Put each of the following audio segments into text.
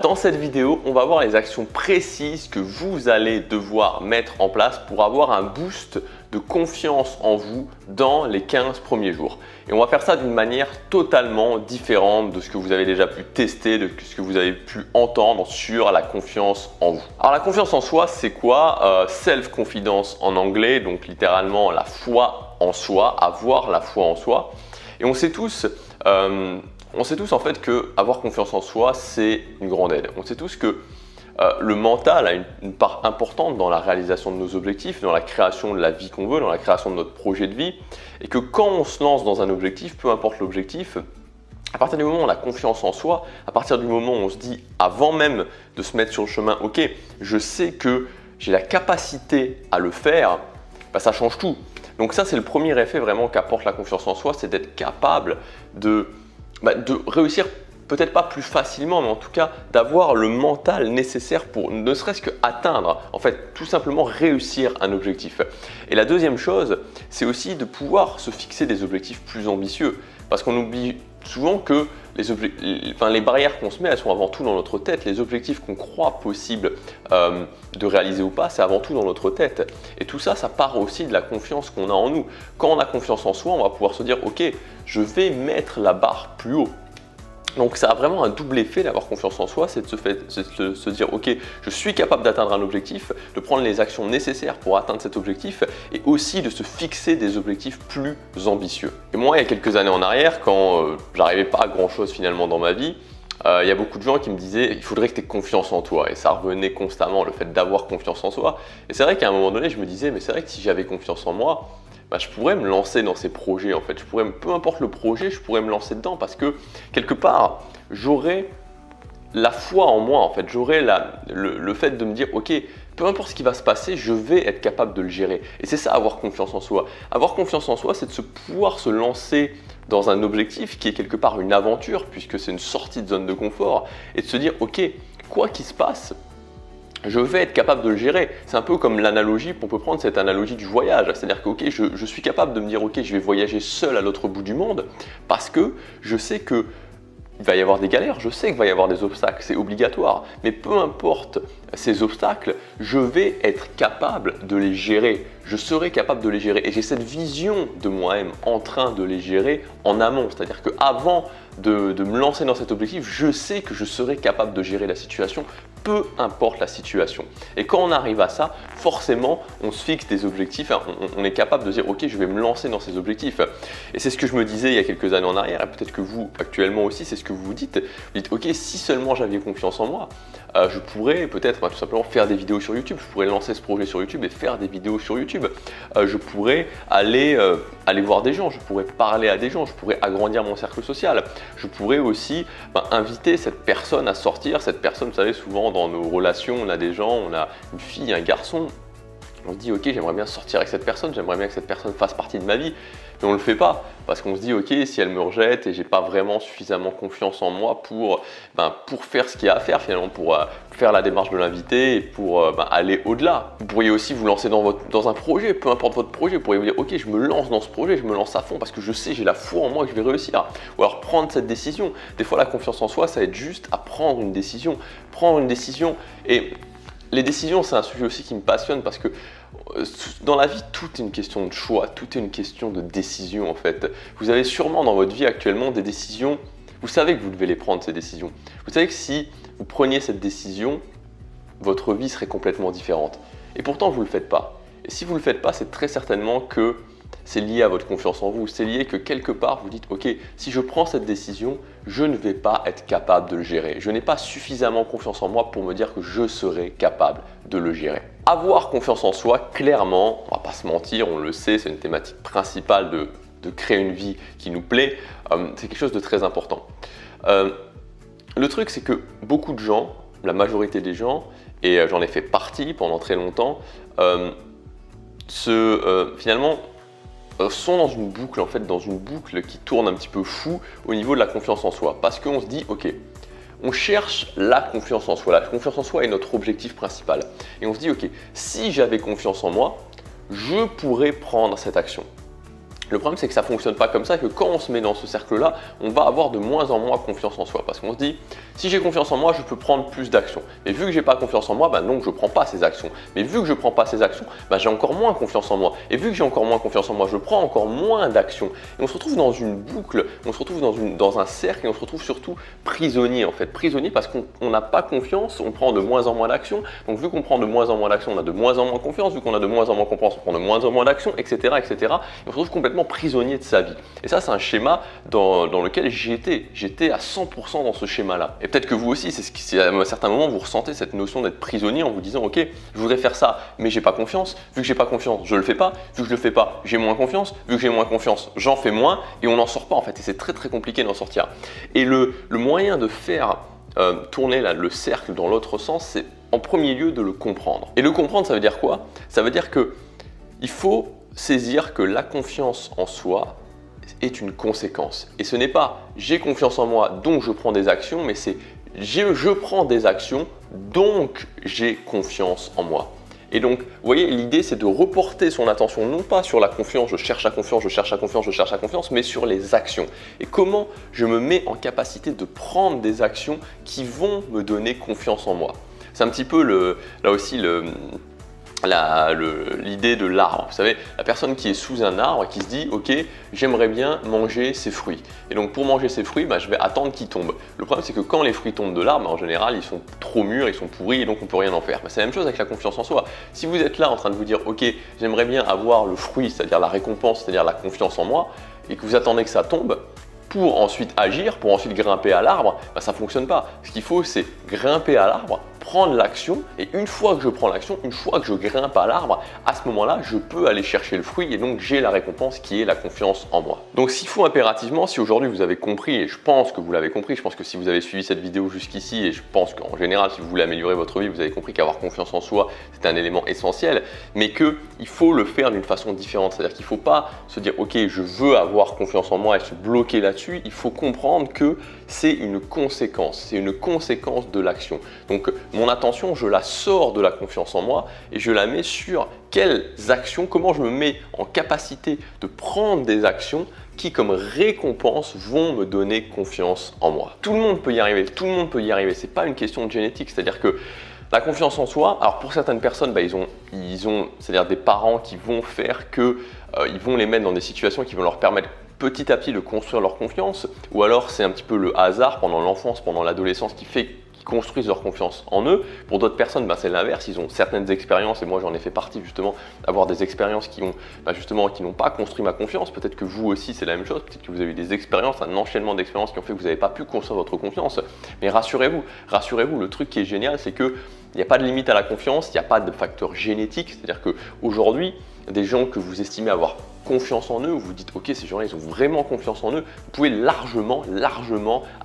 Dans cette vidéo, on va voir les actions précises que vous allez devoir mettre en place pour avoir un boost de confiance en vous dans les 15 premiers jours. Et on va faire ça d'une manière totalement différente de ce que vous avez déjà pu tester, de ce que vous avez pu entendre sur la confiance en vous. Alors la confiance en soi, c'est quoi? Self-confidence en anglais, donc littéralement la foi en soi, avoir la foi en soi. Et on sait tous en fait que avoir confiance en soi, c'est une grande aide. On sait tous que le mental a une part importante dans la réalisation de nos objectifs, dans la création de la vie qu'on veut, dans la création de notre projet de vie. Et que quand on se lance dans un objectif, peu importe l'objectif, à partir du moment où on a confiance en soi, à partir du moment où on se dit, avant même de se mettre sur le chemin, ok, je sais que j'ai la capacité à le faire, bah, ça change tout. Donc ça, c'est le premier effet vraiment qu'apporte la confiance en soi, c'est d'être capable de réussir, peut-être pas plus facilement, mais en tout cas d'avoir le mental nécessaire pour ne serait-ce qu'atteindre, en fait, tout simplement réussir un objectif. Et la deuxième chose, c'est aussi de pouvoir se fixer des objectifs plus ambitieux, parce qu'on oublie souvent que les barrières qu'on se met, elles sont avant tout dans notre tête. Les objectifs qu'on croit possible de réaliser ou pas, c'est avant tout dans notre tête. Et tout ça, ça part aussi de la confiance qu'on a en nous. Quand on a confiance en soi, on va pouvoir se dire, ok, je vais mettre la barre plus haut. Donc ça a vraiment un double effet d'avoir confiance en soi, c'est de se dire ok, je suis capable d'atteindre un objectif, de prendre les actions nécessaires pour atteindre cet objectif et aussi de se fixer des objectifs plus ambitieux. Et moi, il y a quelques années en arrière, quand j'arrivais pas à grand chose finalement dans ma vie, il y a beaucoup de gens qui me disaient il faudrait que tu aies confiance en toi, et ça revenait constamment, le fait d'avoir confiance en soi. Et c'est vrai qu'à un moment donné, je me disais mais c'est vrai que si j'avais confiance en moi, je pourrais me lancer dans ces projets en fait. Peu importe le projet, je pourrais me lancer dedans parce que quelque part, j'aurais la foi en moi en fait. J'aurais le fait de me dire ok, peu importe ce qui va se passer, je vais être capable de le gérer. Et c'est ça, avoir confiance en soi. Avoir confiance en soi, c'est de pouvoir se lancer dans un objectif qui est quelque part une aventure puisque c'est une sortie de zone de confort et de se dire ok, quoi qu'il se passe, je vais être capable de le gérer. C'est un peu comme l'analogie, on peut prendre cette analogie du voyage. C'est-à-dire que ok, je suis capable de me dire ok, je vais voyager seul à l'autre bout du monde parce que je sais que il va y avoir des galères, je sais qu'il va y avoir des obstacles, c'est obligatoire. Mais peu importe ces obstacles, je vais être capable de les gérer. Je serai capable de les gérer. Et j'ai cette vision de moi-même en train de les gérer en amont. C'est-à-dire qu'avant de me lancer dans cet objectif, je sais que je serai capable de gérer la situation, peu importe la situation. Et quand on arrive à ça, forcément, on se fixe des objectifs, on est capable de dire ok, je vais me lancer dans ces objectifs. Et c'est ce que je me disais il y a quelques années en arrière, et peut-être que vous, actuellement aussi, c'est ce que vous vous dites. Vous dites ok, si seulement j'avais confiance en moi, je pourrais peut-être tout simplement faire des vidéos sur YouTube, je pourrais lancer ce projet sur YouTube et faire des vidéos sur YouTube. Je pourrais aller voir des gens, je pourrais parler à des gens, je pourrais agrandir mon cercle social. Je pourrais aussi inviter cette personne à sortir. Cette personne, vous savez, souvent dans nos relations, on a des gens, on a une fille, un garçon. On se dit ok, j'aimerais bien sortir avec cette personne, j'aimerais bien que cette personne fasse partie de ma vie. Mais on ne le fait pas parce qu'on se dit ok, si elle me rejette et j'ai pas vraiment suffisamment confiance en moi pour faire ce qu'il y a à faire finalement, pour faire la démarche de l'inviter et pour aller au-delà. Vous pourriez aussi vous lancer dans un projet, peu importe votre projet, vous pourriez vous dire ok, je me lance dans ce projet, je me lance à fond parce que je sais, j'ai la foi en moi que je vais réussir. Ou alors prendre cette décision. Des fois la confiance en soi, ça va être juste à prendre une décision. Prendre une décision. Et les décisions, c'est un sujet aussi qui me passionne parce que dans la vie, tout est une question de choix, tout est une question de décision en fait. Vous avez sûrement dans votre vie actuellement des décisions, vous savez que vous devez les prendre ces décisions. Vous savez que si vous preniez cette décision, votre vie serait complètement différente. Et pourtant, vous ne le faites pas. Et si vous ne le faites pas, c'est très certainement que c'est lié à votre confiance en vous. C'est lié que quelque part, vous dites ok, si je prends cette décision, je ne vais pas être capable de le gérer. Je n'ai pas suffisamment confiance en moi pour me dire que je serai capable de le gérer. Avoir confiance en soi, clairement, on ne va pas se mentir, on le sait, c'est une thématique principale de créer une vie qui nous plaît. C'est quelque chose de très important. Le truc, c'est que beaucoup de gens, la majorité des gens, et j'en ai fait partie pendant très longtemps, finalement sont dans une boucle qui tourne un petit peu fou au niveau de la confiance en soi parce qu'on se dit ok, on cherche la confiance en soi. La confiance en soi est notre objectif principal et on se dit ok, si j'avais confiance en moi, je pourrais prendre cette action. Le problème, c'est que ça ne fonctionne pas comme ça et que quand on se met dans ce cercle-là, on va avoir de moins en moins confiance en soi. Parce qu'on se dit, si j'ai confiance en moi, je peux prendre plus d'actions. Mais vu que je n'ai pas confiance en moi, donc je ne prends pas ces actions. Mais vu que je ne prends pas ces actions, j'ai encore moins confiance en moi. Et vu que j'ai encore moins confiance en moi, je prends encore moins d'actions. Et on se retrouve dans une boucle, on se retrouve dans un cercle et on se retrouve surtout prisonnier en fait. Prisonnier parce qu'on n'a pas confiance, on prend de moins en moins d'actions. Donc vu qu'on prend de moins en moins d'actions, on a de moins en moins confiance. Vu qu'on a de moins en moins confiance, on prend de moins en moins d'actions, etc., etc. Et on se retrouve complètement prisonnier de sa vie. Et ça, c'est un schéma dans lequel j'étais. J'étais à 100% dans ce schéma-là. Et peut-être que vous aussi, c'est à un certain moment, vous ressentez cette notion d'être prisonnier en vous disant, ok, je voudrais faire ça, mais j'ai pas confiance. Vu que j'ai pas confiance, je le fais pas. Vu que je le fais pas, j'ai moins confiance. Vu que j'ai moins confiance, j'en fais moins. Et on n'en sort pas en fait. Et c'est très très compliqué d'en sortir. Et le moyen de faire tourner le cercle dans l'autre sens, c'est en premier lieu de le comprendre. Et le comprendre, ça veut dire quoi? Ça veut dire que il faut saisir que la confiance en soi est une conséquence. Et ce n'est pas j'ai confiance en moi, donc je prends des actions, mais c'est je prends des actions, donc j'ai confiance en moi. Et donc, vous voyez, l'idée, c'est de reporter son attention non pas sur la confiance, je cherche la confiance, je cherche la confiance, je cherche la confiance, mais sur les actions. Et comment je me mets en capacité de prendre des actions qui vont me donner confiance en moi. C'est un petit peu là aussi l'idée de l'arbre. Vous savez, la personne qui est sous un arbre qui se dit ok, j'aimerais bien manger ces fruits. Et donc pour manger ces fruits, je vais attendre qu'ils tombent. Le problème c'est que quand les fruits tombent de l'arbre, en général ils sont trop mûrs, ils sont pourris et donc on ne peut rien en faire. C'est la même chose avec la confiance en soi. Si vous êtes là en train de vous dire ok, j'aimerais bien avoir le fruit, c'est-à-dire la récompense, c'est-à-dire la confiance en moi, et que vous attendez que ça tombe, pour ensuite agir, pour ensuite grimper à l'arbre, ça ne fonctionne pas. Ce qu'il faut, c'est grimper à l'arbre, prendre l'action, et une fois que je prends l'action, une fois que je grimpe à l'arbre, à ce moment-là, je peux aller chercher le fruit et donc j'ai la récompense qui est la confiance en moi. Donc s'il faut impérativement, si aujourd'hui vous avez compris, et je pense que vous l'avez compris, je pense que si vous avez suivi cette vidéo jusqu'ici, et je pense qu'en général, si vous voulez améliorer votre vie, vous avez compris qu'avoir confiance en soi, c'est un élément essentiel, mais qu'il faut le faire d'une façon différente. C'est-à-dire qu'il ne faut pas se dire ok, je veux avoir confiance en moi et se bloquer là-dessus. Il faut comprendre que c'est une conséquence de l'action. Donc mon attention, je la sors de la confiance en moi et je la mets sur quelles actions, comment je me mets en capacité de prendre des actions qui, comme récompense, vont me donner confiance en moi. Tout le monde peut y arriver, tout le monde peut y arriver. C'est pas une question de génétique, c'est-à-dire que la confiance en soi, alors pour certaines personnes, ils ont c'est-à-dire des parents qui vont faire que ils vont les mettre dans des situations qui vont leur permettre petit à petit de construire leur confiance, ou alors c'est un petit peu le hasard pendant l'enfance, pendant l'adolescence qui fait qu'ils construisent leur confiance en eux. Pour d'autres personnes, c'est l'inverse, ils ont certaines expériences, et moi j'en ai fait partie justement, d'avoir des expériences qui ont qui n'ont pas construit ma confiance. Peut-être que vous aussi c'est la même chose, peut-être que vous avez eu des expériences, un enchaînement d'expériences qui ont fait que vous n'avez pas pu construire votre confiance. Mais rassurez-vous, le truc qui est génial, c'est que il n'y a pas de limite à la confiance, il n'y a pas de facteur génétique, c'est-à-dire qu'aujourd'hui, des gens que vous estimez avoir confiance en eux, vous vous dites ok, ces gens-là ils ont vraiment confiance en eux, vous pouvez largement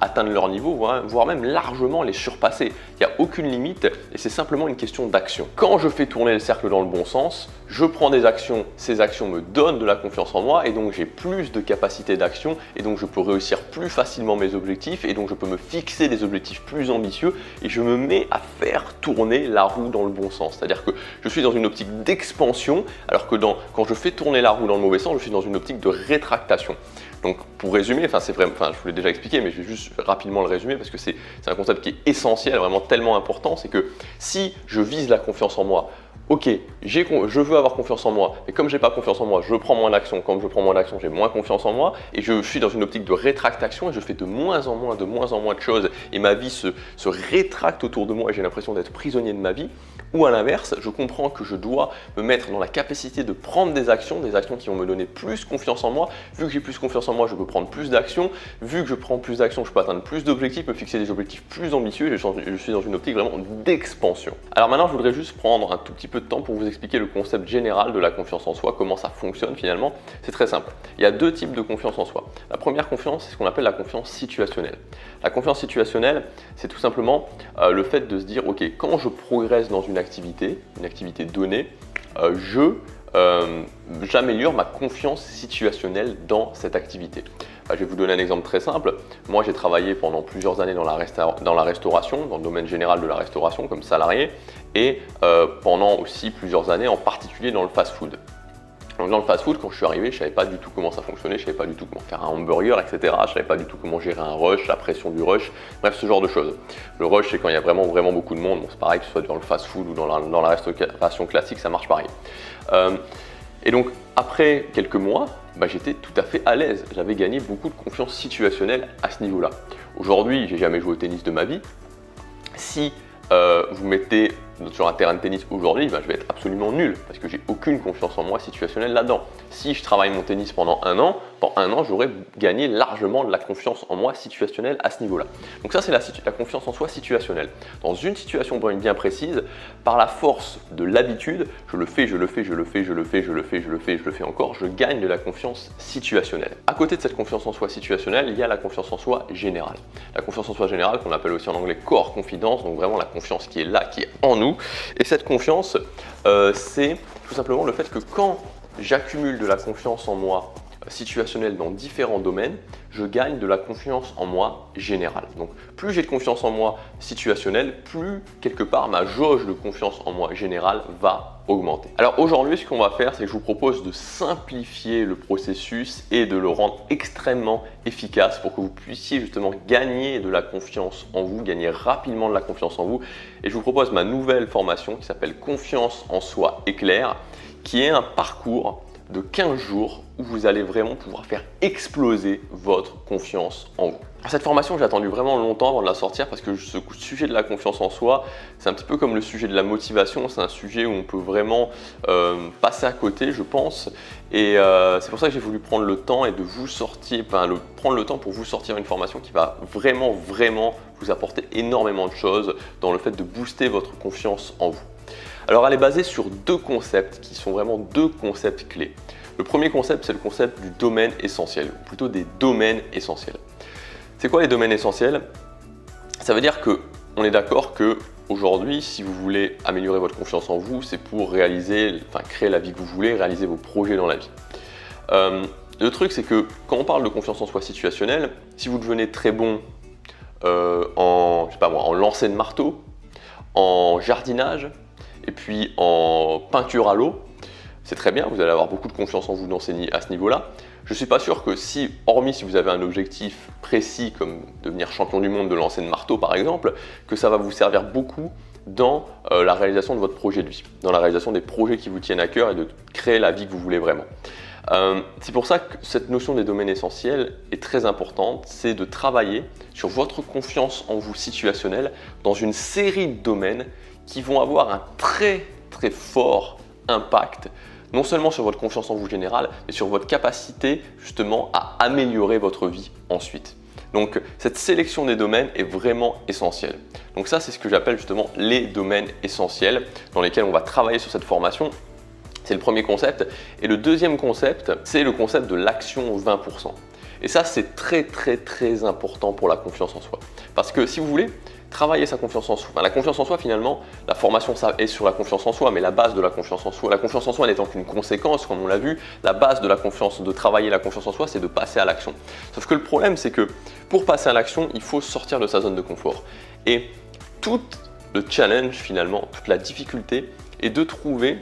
atteindre leur niveau, voire même largement les surpasser. Il n'y a aucune limite et c'est simplement une question d'action. Quand je fais tourner le cercle dans le bon sens, je prends des actions, ces actions me donnent de la confiance en moi et donc j'ai plus de capacité d'action et donc je peux réussir plus facilement mes objectifs et donc je peux me fixer des objectifs plus ambitieux et je me mets à faire tourner la roue dans le bon sens. C'est-à-dire que je suis dans une optique d'expansion alors que quand je fais tourner la roue dans le mauvais sens, je suis dans une optique de rétractation. Donc pour résumer, je vous l'ai déjà expliqué, mais je vais juste rapidement le résumer parce que c'est un concept qui est essentiel, vraiment tellement important, c'est que si je vise la confiance en moi, ok, je veux avoir confiance en moi, mais comme j'ai pas confiance en moi, je prends moins d'action. Comme je prends moins d'action, j'ai moins confiance en moi et je suis dans une optique de rétractation et je fais de moins en moins de choses et ma vie se rétracte autour de moi et j'ai l'impression d'être prisonnier de ma vie. Ou à l'inverse, je comprends que je dois me mettre dans la capacité de prendre des actions qui vont me donner plus confiance en moi. Vu que j'ai plus confiance en moi, je peux prendre plus d'actions. Vu que je prends plus d'actions, je peux atteindre plus d'objectifs, me fixer des objectifs plus ambitieux et je suis dans une optique vraiment d'expansion. Alors maintenant, je voudrais juste prendre un tout petit peu de temps pour vous expliquer le concept général de la confiance en soi, comment ça fonctionne finalement. C'est très simple. Il y a deux types de confiance en soi. La première confiance, c'est ce qu'on appelle la confiance situationnelle. La confiance situationnelle, c'est tout simplement le fait de se dire, ok, quand je progresse dans une activité donnée, j'améliore ma confiance situationnelle dans cette activité. Je vais vous donner un exemple très simple. Moi, j'ai travaillé pendant plusieurs années dans la restauration, dans le domaine général de la restauration comme salarié et pendant aussi plusieurs années en particulier dans le fast-food. Donc dans le fast-food, quand je suis arrivé, je savais pas du tout comment ça fonctionnait, je savais pas du tout comment faire un hamburger, etc. Je savais pas du tout comment gérer un rush, la pression du rush, bref, ce genre de choses. Le rush, c'est quand il y a vraiment beaucoup de monde. Bon, c'est pareil que ce soit dans le fast-food ou dans la restauration classique, ça marche pareil. Et donc, après quelques mois, j'étais tout à fait à l'aise. J'avais gagné beaucoup de confiance situationnelle à ce niveau-là. Aujourd'hui, j'ai jamais joué au tennis de ma vie. Si vous mettez sur un terrain de tennis aujourd'hui, je vais être absolument nul parce que j'ai aucune confiance en moi situationnelle là-dedans. Si je travaille mon tennis pendant un an, j'aurais gagné largement de la confiance en moi situationnelle à ce niveau-là. Donc ça, c'est la confiance en soi situationnelle. Dans une situation bien précise, par la force de l'habitude, je le fais encore, je gagne de la confiance situationnelle. À côté de cette confiance en soi situationnelle, il y a la confiance en soi générale. La confiance en soi générale, qu'on appelle aussi en anglais core confidence, donc vraiment la confiance qui est là, qui est en nous. Et cette confiance, c'est tout simplement le fait que quand j'accumule de la confiance en moi situationnelle dans différents domaines, je gagne de la confiance en moi générale. Donc plus j'ai de confiance en moi situationnelle, plus quelque part ma jauge de confiance en moi générale va augmenter. Alors aujourd'hui, ce qu'on va faire, c'est que je vous propose de simplifier le processus et de le rendre extrêmement efficace pour que vous puissiez justement gagner de la confiance en vous, gagner rapidement de la confiance en vous. Et je vous propose ma nouvelle formation qui s'appelle Confiance en soi éclair, qui est un parcours de 15 jours où vous allez vraiment pouvoir faire exploser votre confiance en vous. Cette formation, j'ai attendu vraiment longtemps avant de la sortir parce que ce sujet de la confiance en soi, c'est un petit peu comme le sujet de la motivation, c'est un sujet où on peut vraiment passer à côté, je pense. Et c'est pour ça que j'ai voulu prendre le temps et de vous sortir, prendre le temps pour vous sortir une formation qui va vraiment vous apporter énormément de choses dans le fait de booster votre confiance en vous. Alors elle est basée sur deux concepts qui sont vraiment deux concepts clés. Le premier concept, c'est le concept du domaine essentiel, ou plutôt des domaines essentiels. C'est quoi les domaines essentiels? Ça veut dire qu'on est d'accord que aujourd'hui, si vous voulez améliorer votre confiance en vous, c'est pour créer la vie que vous voulez, réaliser vos projets dans la vie. Le truc, c'est que quand on parle de confiance en soi situationnelle, si vous devenez très bon en lancer de marteau, en jardinage, et puis en peinture à l'eau, c'est très bien, vous allez avoir beaucoup de confiance en vous à ce niveau-là. Je ne suis pas sûr que hormis si vous avez un objectif précis comme devenir champion du monde de lancer de marteau par exemple, que ça va vous servir beaucoup dans la réalisation de votre projet de vie, dans la réalisation des projets qui vous tiennent à cœur et de créer la vie que vous voulez vraiment. C'est pour ça que cette notion des domaines essentiels est très importante, c'est de travailler sur votre confiance en vous situationnelle dans une série de domaines qui vont avoir un très fort impact, non seulement sur votre confiance en vous générale, mais sur votre capacité justement à améliorer votre vie ensuite. Donc cette sélection des domaines est vraiment essentielle. Donc ça, c'est ce que j'appelle justement les domaines essentiels dans lesquels on va travailler sur cette formation. C'est le premier concept. Et le deuxième concept, c'est le concept de l'action 20%. Et ça, c'est très important pour la confiance en soi. Parce que si vous voulez travailler sa confiance en soi, la confiance en soi finalement, la formation ça est sur la confiance en soi, mais la base de la confiance en soi, la confiance en soi n'étant qu'une conséquence, comme on l'a vu, la base de travailler la confiance en soi, c'est de passer à l'action. Sauf que le problème, c'est que pour passer à l'action, il faut sortir de sa zone de confort. Et tout le challenge finalement, toute la difficulté est de trouver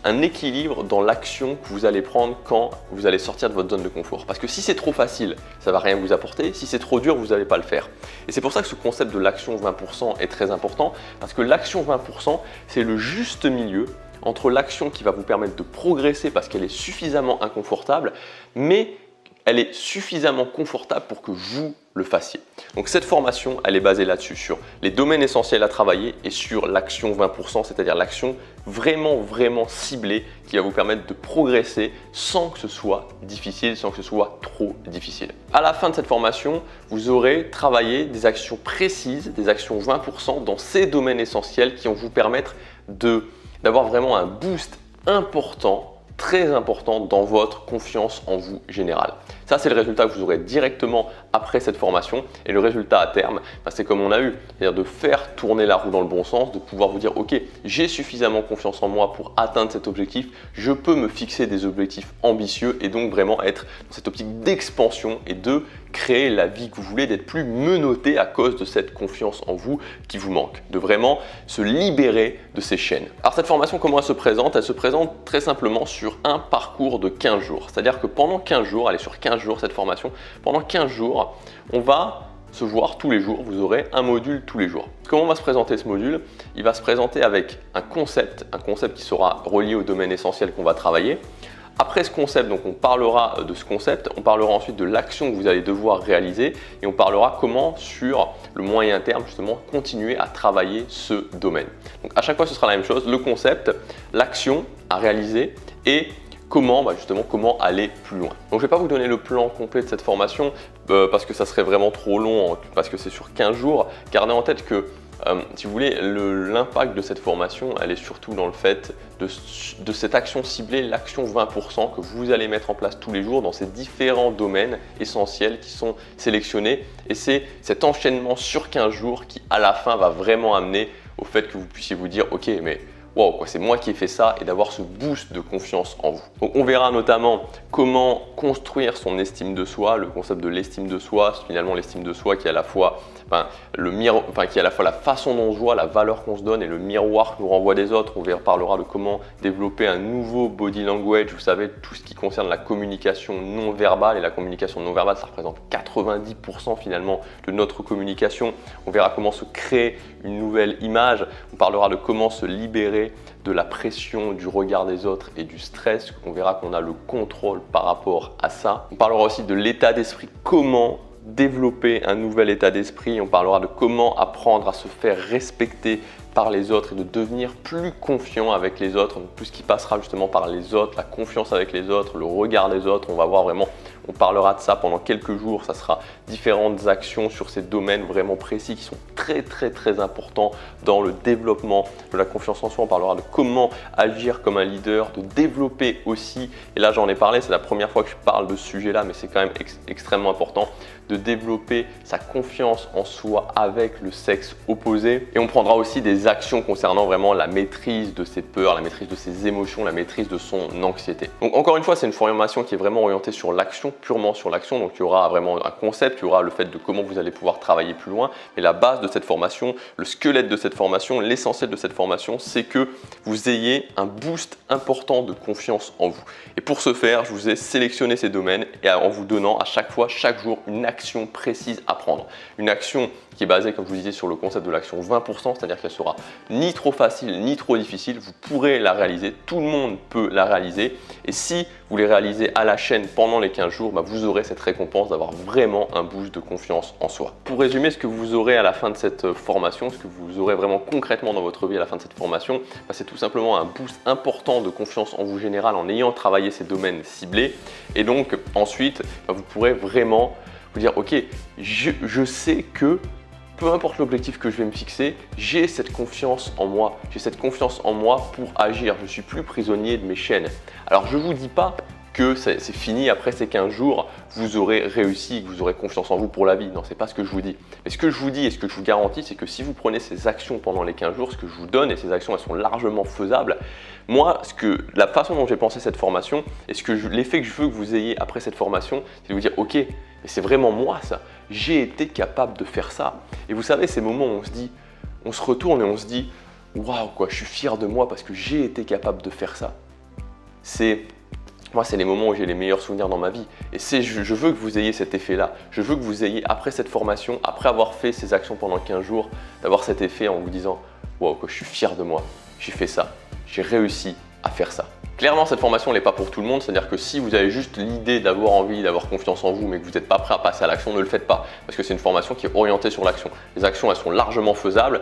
un équilibre dans l'action que vous allez prendre quand vous allez sortir de votre zone de confort. Parce que si c'est trop facile, ça ne va rien vous apporter. Si c'est trop dur, vous n'allez pas le faire. Et c'est pour ça que ce concept de l'action 20% est très important. Parce que l'action 20%, c'est le juste milieu entre l'action qui va vous permettre de progresser parce qu'elle est suffisamment inconfortable, mais elle est suffisamment confortable pour que vous le fassiez. Donc cette formation, elle est basée là-dessus, sur les domaines essentiels à travailler et sur l'action 20%, c'est-à-dire l'action vraiment ciblée qui va vous permettre de progresser sans que ce soit difficile, sans que ce soit trop difficile. À la fin de cette formation, vous aurez travaillé des actions précises, des actions 20% dans ces domaines essentiels qui vont vous permettre d'avoir vraiment un boost important, très important dans votre confiance en vous générale. Ça, c'est le résultat que vous aurez directement après cette formation. Et le résultat à terme, c'est comme on a eu, c'est-à-dire de faire tourner la roue dans le bon sens, de pouvoir vous dire « Ok, j'ai suffisamment confiance en moi pour atteindre cet objectif, je peux me fixer des objectifs ambitieux et donc vraiment être dans cette optique d'expansion et de créer la vie que vous voulez, d'être plus menotté à cause de cette confiance en vous qui vous manque, de vraiment se libérer de ces chaînes. Alors cette formation, comment elle se présente? Elle se présente très simplement sur un parcours de 15 jours. C'est-à-dire que pendant 15 jours, elle est sur 15 jours cette formation, pendant 15 jours, on va se voir tous les jours, vous aurez un module tous les jours. Comment va se présenter ce module? Il va se présenter avec un concept qui sera relié au domaine essentiel qu'on va travailler. Après ce concept, donc on parlera de ce concept, on parlera ensuite de l'action que vous allez devoir réaliser et on parlera comment sur le moyen terme justement continuer à travailler ce domaine. Donc à chaque fois ce sera la même chose, le concept, l'action à réaliser et comment comment aller plus loin. Donc je ne vais pas vous donner le plan complet de cette formation parce que ça serait vraiment trop long, parce que c'est sur 15 jours. Gardez en tête que si vous voulez, l'impact de cette formation, elle est surtout dans le fait de cette action ciblée, l'action 20% que vous allez mettre en place tous les jours dans ces différents domaines essentiels qui sont sélectionnés. Et c'est cet enchaînement sur 15 jours qui, à la fin, va vraiment amener au fait que vous puissiez vous dire « Ok, mais wow, c'est moi qui ai fait ça » et d'avoir ce boost de confiance en vous. Donc on verra notamment comment construire son estime de soi, le concept de l'estime de soi, finalement l'estime de soi qui est à la fois qui est à la fois la façon dont on se voit, la valeur qu'on se donne et le miroir que nous renvoie des autres. On parlera de comment développer un nouveau body language, vous savez, tout ce qui concerne la communication non verbale. Et la communication non verbale, ça représente 90% finalement de notre communication. On verra comment se créer une nouvelle image. On parlera de comment se libérer de la pression du regard des autres et du stress. On verra qu'on a le contrôle par rapport à ça. On parlera aussi de l'état d'esprit, comment développer un nouvel état d'esprit. On parlera de comment apprendre à se faire respecter par les autres et de devenir plus confiant avec les autres. Donc, tout ce qui passera justement par les autres, la confiance avec les autres, le regard des autres. On va voir vraiment, on parlera de ça pendant quelques jours. Ça sera différentes actions sur ces domaines vraiment précis qui sont très importants dans le développement de la confiance en soi. On parlera de comment agir comme un leader, de développer aussi, et là j'en ai parlé, c'est la première fois que je parle de ce sujet-là, mais c'est quand même extrêmement important, de développer sa confiance en soi avec le sexe opposé. Et on prendra aussi des actions concernant vraiment la maîtrise de ses peurs, la maîtrise de ses émotions, la maîtrise de son anxiété. Donc encore une fois, c'est une formation qui est vraiment orientée sur l'action, purement sur l'action. Donc il y aura vraiment un concept, il y aura le fait de comment vous allez pouvoir travailler plus loin. Mais la base de cette formation, le squelette de cette formation, l'essentiel de cette formation, c'est que vous ayez un boost important de confiance en vous. Et pour ce faire, je vous ai sélectionné ces domaines et en vous donnant à chaque fois, chaque jour, une action précise à prendre. Une action qui est basée, comme je vous disais, sur le concept de l'action 20%, c'est-à-dire qu'elle sera ni trop facile ni trop difficile. Vous pourrez la réaliser, tout le monde peut la réaliser. Et si vous les réalisez à la chaîne pendant les 15 jours, vous aurez cette récompense d'avoir vraiment un boost de confiance en soi. Pour résumer, ce que vous aurez à la fin de cette formation, ce que vous aurez vraiment concrètement dans votre vie à la fin de cette formation, c'est tout simplement un boost important de confiance en vous général en ayant travaillé ces domaines ciblés. Et donc ensuite, vous pourrez vraiment vous dire, ok, je sais que peu importe l'objectif que je vais me fixer, j'ai cette confiance en moi. J'ai cette confiance en moi pour agir. Je ne suis plus prisonnier de mes chaînes. Alors, je ne vous dis pas que c'est fini après ces 15 jours, vous aurez réussi, que vous aurez confiance en vous pour la vie. Non, ce n'est pas ce que je vous dis. Mais ce que je vous dis et ce que je vous garantis, c'est que si vous prenez ces actions pendant les 15 jours, ce que je vous donne, et ces actions, elles sont largement faisables, moi, la façon dont j'ai pensé cette formation et l'effet que je veux que vous ayez après cette formation, c'est de vous dire, ok, mais c'est vraiment moi ça. J'ai été capable de faire ça. Et vous savez, ces moments où on se retourne et on se dit, waouh, quoi, je suis fier de moi parce que j'ai été capable de faire ça. Moi, c'est les moments où j'ai les meilleurs souvenirs dans ma vie. Et je veux que vous ayez cet effet-là. Je veux que vous ayez, après cette formation, après avoir fait ces actions pendant 15 jours, d'avoir cet effet en vous disant, waouh, quoi, je suis fier de moi. J'ai fait ça. J'ai réussi à faire ça. Clairement, cette formation n'est pas pour tout le monde, c'est-à-dire que si vous avez juste l'idée d'avoir envie, d'avoir confiance en vous, mais que vous n'êtes pas prêt à passer à l'action, ne le faites pas, parce que c'est une formation qui est orientée sur l'action. Les actions, elles sont largement faisables,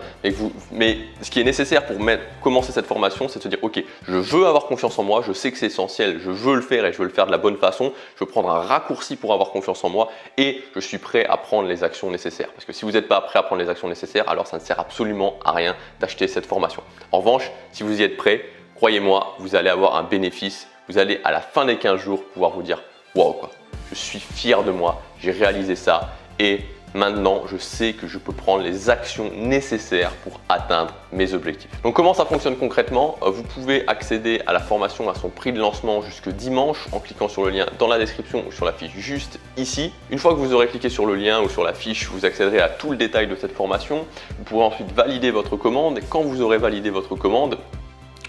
mais ce qui est nécessaire pour commencer cette formation, c'est de se dire, ok, je veux avoir confiance en moi, je sais que c'est essentiel, je veux le faire et je veux le faire de la bonne façon, je veux prendre un raccourci pour avoir confiance en moi et je suis prêt à prendre les actions nécessaires. Parce que si vous n'êtes pas prêt à prendre les actions nécessaires, alors ça ne sert absolument à rien d'acheter cette formation. En revanche, si vous y êtes prêt, croyez-moi, vous allez avoir un bénéfice. Vous allez à la fin des 15 jours pouvoir vous dire « Waouh, quoi, je suis fier de moi, j'ai réalisé ça et maintenant je sais que je peux prendre les actions nécessaires pour atteindre mes objectifs. Donc comment ça fonctionne concrètement? Vous pouvez accéder à la formation à son prix de lancement jusque dimanche en cliquant sur le lien dans la description ou sur la fiche juste ici. Une fois que vous aurez cliqué sur le lien ou sur la fiche, vous accéderez à tout le détail de cette formation. Vous pourrez ensuite valider votre commande et quand vous aurez validé votre commande,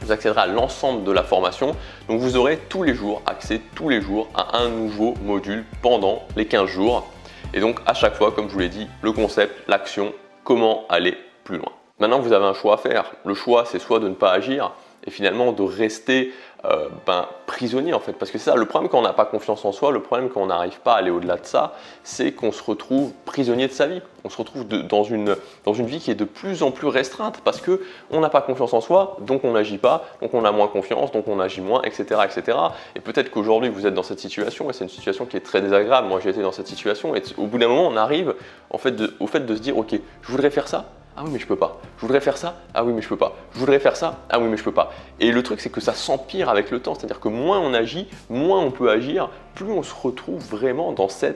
vous accéderez à l'ensemble de la formation. Donc vous aurez tous les jours accès tous les jours à un nouveau module pendant les 15 jours. Et donc à chaque fois, comme je vous l'ai dit, le concept, l'action, comment aller plus loin. Maintenant, vous avez un choix à faire. Le choix, c'est soit de ne pas agir et finalement de rester prisonnier en fait. Parce que c'est ça, le problème quand on n'a pas confiance en soi, le problème quand on n'arrive pas à aller au-delà de ça, c'est qu'on se retrouve prisonnier de sa vie. On se retrouve dans une vie qui est de plus en plus restreinte parce qu'on n'a pas confiance en soi, donc on n'agit pas, donc on a moins confiance, donc on agit moins, etc. etc. Et peut-être qu'aujourd'hui vous êtes dans cette situation et c'est une situation qui est très désagréable. Moi j'ai été dans cette situation et au bout d'un moment on arrive en fait au fait de se dire ok, je voudrais faire ça. Ah oui mais je peux pas. Je voudrais faire ça. Ah oui mais je peux pas. Je voudrais faire ça. Ah oui mais je peux pas. Et le truc c'est que ça s'empire avec le temps. C'est-à-dire que moins on agit, moins on peut agir, plus on se retrouve vraiment dans ce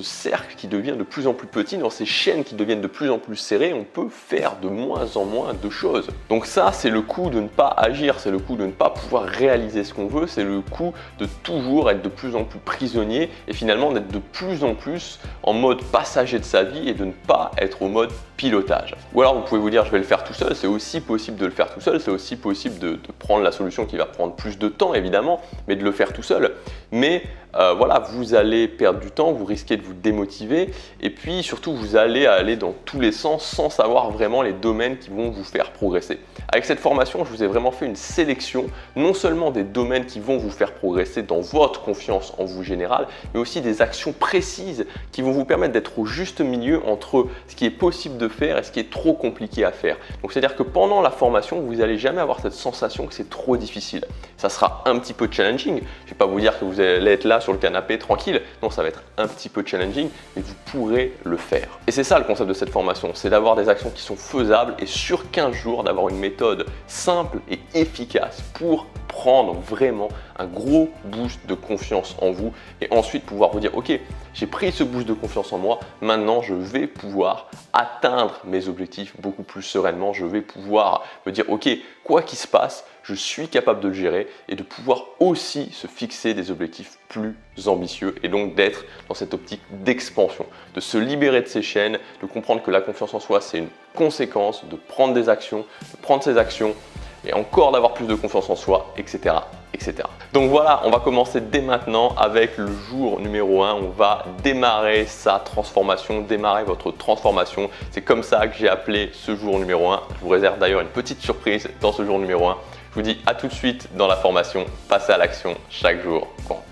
cercle qui devient de plus en plus petit, dans ces chaînes qui deviennent de plus en plus serrées. On peut faire de moins en moins de choses. Donc ça c'est le coup de ne pas agir, c'est le coup de ne pas pouvoir réaliser ce qu'on veut, c'est le coup de toujours être de plus en plus prisonnier et finalement d'être de plus en plus en mode passager de sa vie et de ne pas être au mode pilotage. Ou alors vous pouvez vous dire je vais le faire tout seul, c'est aussi possible de le faire tout seul, c'est aussi possible de prendre la solution qui va prendre plus de temps évidemment, mais de le faire tout seul. Mais voilà, vous allez perdre du temps, vous risquez de vous démotiver et puis surtout vous allez aller dans tous les sens sans savoir vraiment les domaines qui vont vous faire progresser. Avec cette formation, je vous ai vraiment fait une sélection non seulement des domaines qui vont vous faire progresser dans votre confiance en vous générale, mais aussi des actions précises qui vont vous permettre d'être au juste milieu entre ce qui est possible de faire et ce qui est trop compliqué à faire. Donc c'est-à-dire que pendant la formation, vous n'allez jamais avoir cette sensation que c'est trop difficile. Ça sera un petit peu challenging. Je ne vais pas vous dire que vous allez être là sur le canapé tranquille. Non, ça va être un petit peu challenging, mais vous pourrez le faire. Et c'est ça le concept de cette formation, c'est d'avoir des actions qui sont faisables et sur 15 jours, d'avoir une méthode simple et efficace pour prendre vraiment un gros boost de confiance en vous et ensuite pouvoir vous dire ok, j'ai pris ce boost de confiance en moi, maintenant je vais pouvoir atteindre mes objectifs beaucoup plus sereinement, je vais pouvoir me dire ok, quoi qu'il se passe, je suis capable de le gérer et de pouvoir aussi se fixer des objectifs plus ambitieux et donc d'être dans cette optique d'expansion, de se libérer de ces chaînes, de comprendre que la confiance en soi c'est une conséquence, de prendre des actions, de prendre ces actions et encore d'avoir plus de confiance en soi, etc. etc. Donc voilà, on va commencer dès maintenant avec le jour numéro 1. On va démarrer sa transformation, démarrer votre transformation. C'est comme ça que j'ai appelé ce jour numéro 1. Je vous réserve d'ailleurs une petite surprise dans ce jour numéro 1. Je vous dis à tout de suite dans la formation. Passez à l'action, chaque jour compte.